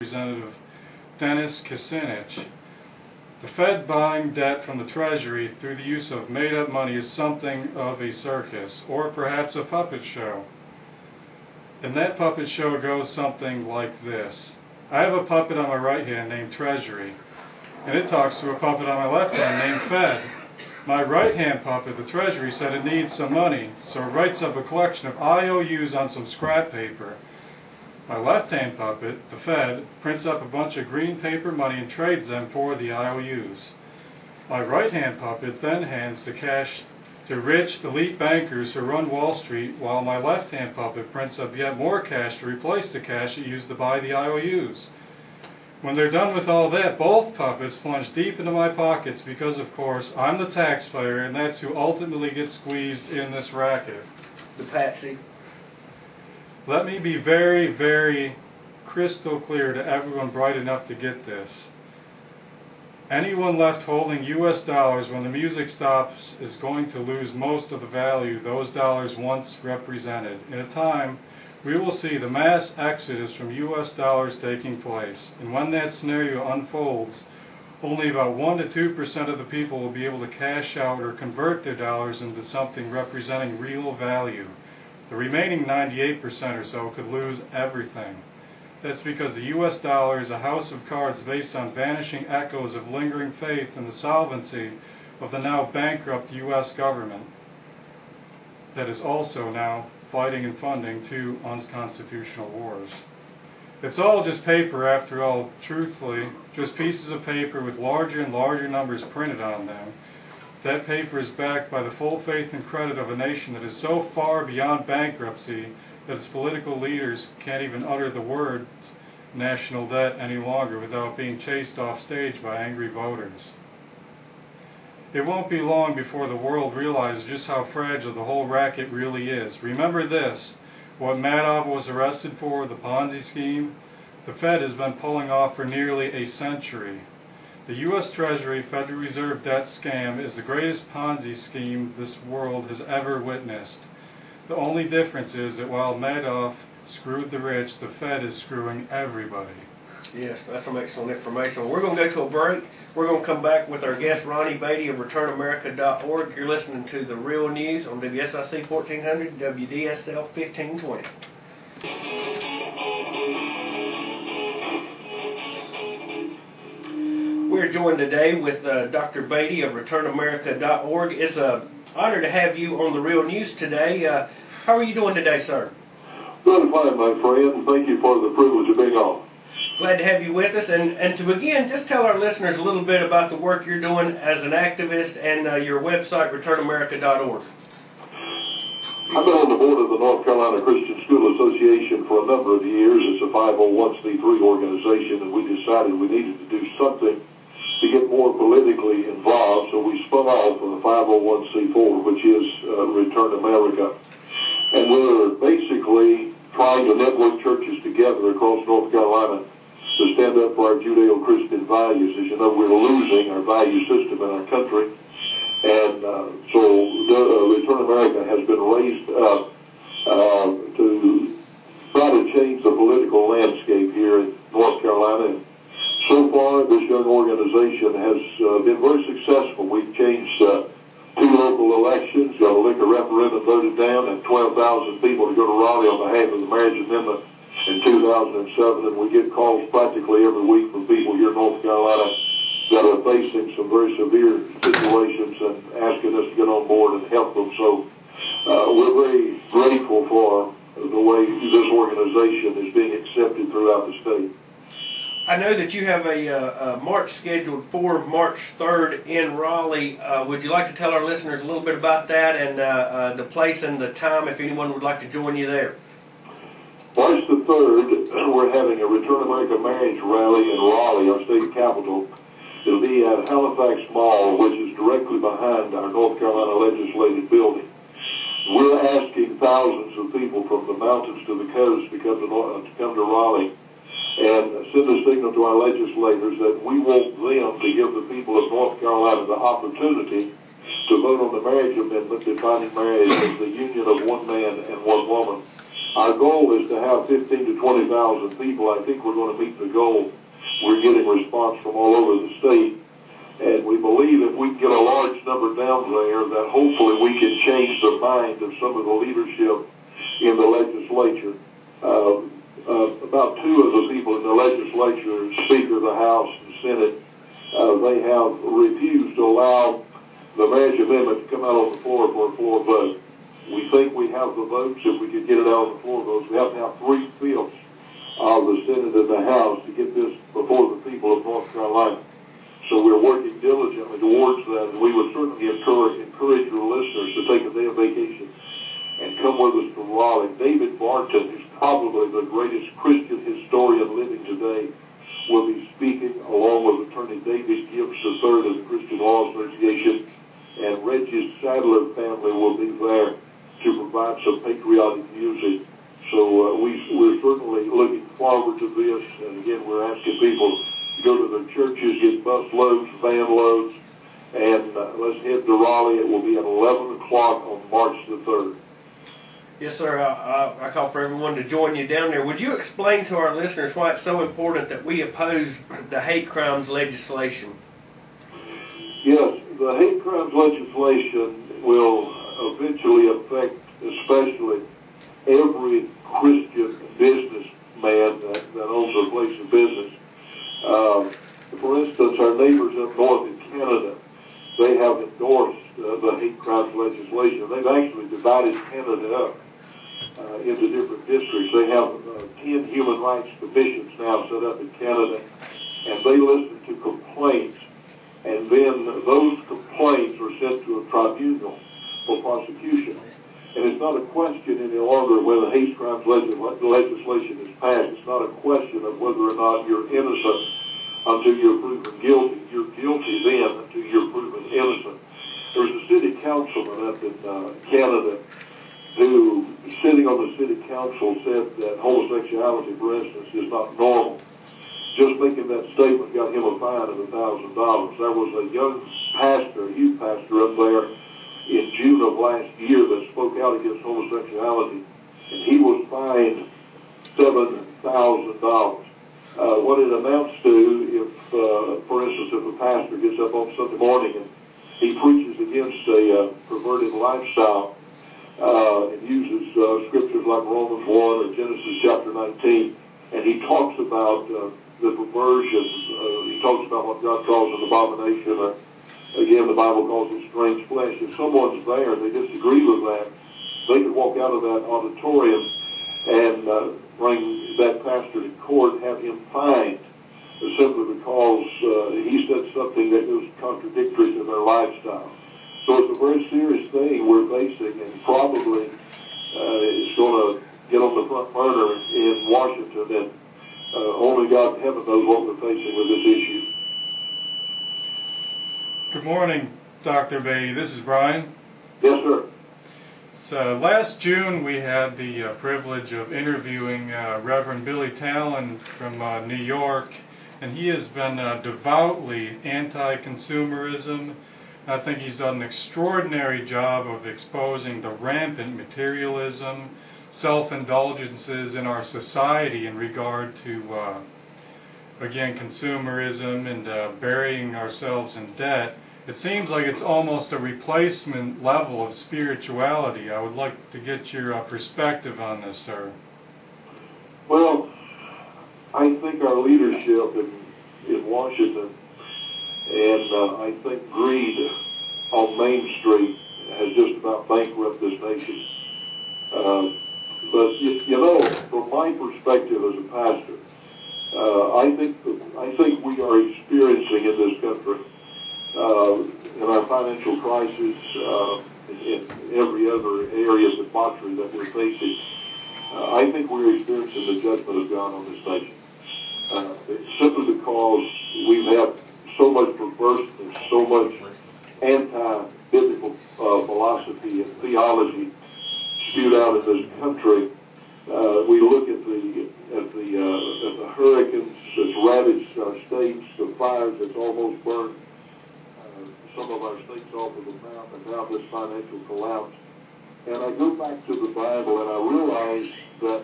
Representative Dennis Kucinich. The Fed buying debt from the Treasury through the use of made-up money is something of a circus, or perhaps a puppet show. And that puppet show goes something like this. I have a puppet on my right hand named Treasury, and it talks to a puppet on my left hand named Fed. My right hand puppet, the Treasury, said it needs some money, so it writes up a collection of IOUs on some scrap paper. My left-hand puppet, the Fed, prints up a bunch of green paper money and trades them for the IOUs. My right-hand puppet then hands the cash to rich, elite bankers who run Wall Street, while my left-hand puppet prints up yet more cash to replace the cash it used to buy the IOUs. When they're done with all that, both puppets plunge deep into my pockets because, of course, I'm the taxpayer, and that's who ultimately gets squeezed in this racket. The patsy. Let me be very, very crystal clear to everyone bright enough to get this. Anyone left holding US dollars when the music stops is going to lose most of the value those dollars once represented. In a time, we will see the mass exodus from US dollars taking place. And when that scenario unfolds, only about 1 to 2% of the people will be able to cash out or convert their dollars into something representing real value. The remaining 98% or so could lose everything. That's because the US dollar is a house of cards based on vanishing echoes of lingering faith in the solvency of the now bankrupt US government that is also now fighting and funding 2 unconstitutional wars. It's all just paper after all, truthfully, just pieces of paper with larger and larger numbers printed on them. That paper is backed by the full faith and credit of a nation that is so far beyond bankruptcy that its political leaders can't even utter the word national debt any longer without being chased off stage by angry voters. It won't be long before the world realizes just how fragile the whole racket really is. Remember this, what Madoff was arrested for, the Ponzi scheme, the Fed has been pulling off for nearly a century. The U.S. Treasury Federal Reserve debt scam is the greatest Ponzi scheme this world has ever witnessed. The only difference is that while Madoff screwed the rich, the Fed is screwing everybody. Yes, that's some excellent information. We're going to go to a break. We're going to come back with our guest Ronnie Baity of ReturnAmerica.org. You're listening to The Real News on WSIC 1400, WDSL 1520. We're joined today with Dr. Baity of ReturnAmerica.org. It's an honor to have you on The Real News today. How are you doing today, sir? Doing fine, my friend. Thank you for the privilege of being on. Glad to have you with us. And to begin, just tell our listeners a little bit about the work you're doing as an activist and your website, ReturnAmerica.org. I've been on the board of the North Carolina Christian School Association for a number of years. It's a 501c3 organization, and we decided we needed to do something to get more politically involved, so we spun off from the 501c4, which is Return America. And we're basically trying to network churches together across North Carolina to stand up for our Judeo-Christian values. As you know, we're losing our value system in our country. And so Return America has been raised up to try to change the political landscape here in North Carolina. And so far, this young organization has been very successful. We've changed 2 local elections, got a liquor referendum voted down, and 12,000 people to go to Ronnie on behalf of the marriage amendment in 2007. And we get calls practically every week from people here in North Carolina that are facing some very severe situations and asking us to get on board and help them. So we're very grateful for the way this organization is being accepted throughout the state. I know that you have a march scheduled for March 3rd in Raleigh. Would you like to tell our listeners a little bit about that and the place and the time if anyone would like to join you there? March the 3rd, we're having a Return America marriage rally in Raleigh, our state capital. It'll be at Halifax Mall, which is directly behind our North Carolina Legislative Building. We're asking thousands of people from the mountains to the coast to come to Raleigh and send a signal to our legislators that we want them to give the people of North Carolina the opportunity to vote on the marriage amendment defining marriage as the union of one man and one woman. Our goal is to have 15 to 20,000 people. I think we're going to meet the goal. We're getting response from all over the state. And we believe if we can get a large number down there, that hopefully we can change the mind of some of the leadership in the legislature. About two of the people in the legislature, Speaker of the House and Senate, they have refused to allow the marriage amendment to come out on the floor for a floor vote. We think we have the votes. If we could get it out on the floor votes, we have to have 3/5 of the Senate and the House to get this before the people of North Carolina. So we're working diligently towards that, and we would certainly encourage your listeners to take a day of vacation and come with us to Raleigh. David Barton, who's probably the greatest Christian historian living today, will be speaking along with Attorney David Gibbs III of the Christian Law Association, and Reggie's Sadler family will be there to provide some patriotic music. So we're certainly looking forward to this, and again, we're asking people to go to their churches, get bus loads, van loads, and let's head to Raleigh. It will be at 11 o'clock on March the 3rd. Yes, sir. I call for everyone to join you down there. Would you explain to our listeners why it's so important that we oppose the hate crimes legislation? Yes, the hate crimes legislation will eventually affect especially every Christian businessman that owns a place of business. For instance, our neighbors up north in Canada, they have endorsed the hate crimes legislation. They've actually divided Canada up into different districts. They have 10 human rights commissions now set up in Canada, and they listen to complaints, and then those complaints are sent to a tribunal for prosecution. And it's not a question any longer whether hate crimes legislation is passed. It's not a question of whether or not you're innocent until you're proven guilty. You're guilty then until you're proven innocent. There was a city councilman up in Canada who, sitting on the city council, said that homosexuality, for instance, is not normal. Just making that statement got him a fine of $1,000. There was a young pastor, youth pastor up there in June of last year that spoke out against homosexuality, and he was fined $7,000. What it amounts to, if, for instance, if a pastor gets up on Sunday morning and he preaches against a perverted lifestyle and uses scriptures like Romans 1 or Genesis chapter 19, and he talks about the perversion, he talks about what God calls an abomination, again, the Bible calls it strange flesh. If someone's there and they disagree with that, they could walk out of that auditorium and bring that pastor to court and have him fined simply because he said something that was contradictory to their lifestyle. So it's a very serious thing we're facing, and probably it's going to get on the front burner in Washington, and only God in heaven knows what we're facing with this issue. Good morning, Dr. Baity. This is Brian. Yes, sir. So last June we had the privilege of interviewing Reverend Billy Talon from New York, and he has been devoutly anti-consumerism. I think he's done an extraordinary job of exposing the rampant materialism, self-indulgences in our society in regard to, again, consumerism and burying ourselves in debt. It seems like it's almost a replacement level of spirituality. I would like to get your perspective on this, sir. Well, I think our leadership in Washington and I think greed on Main Street has just about bankrupted this nation. But you know, from my perspective as a pastor, I think we are experiencing in this country, in our financial crisis, in every other area of debauchery that we're facing, I think we're experiencing the judgment of God on this nation. Simply because we've had so much perverseness, so much anti-biblical philosophy and theology spewed out in this country. We look at the hurricanes that's ravaged our states, the fires that's almost burned some of our states off of the map, and now this financial collapse. And I go back to the Bible and I realize that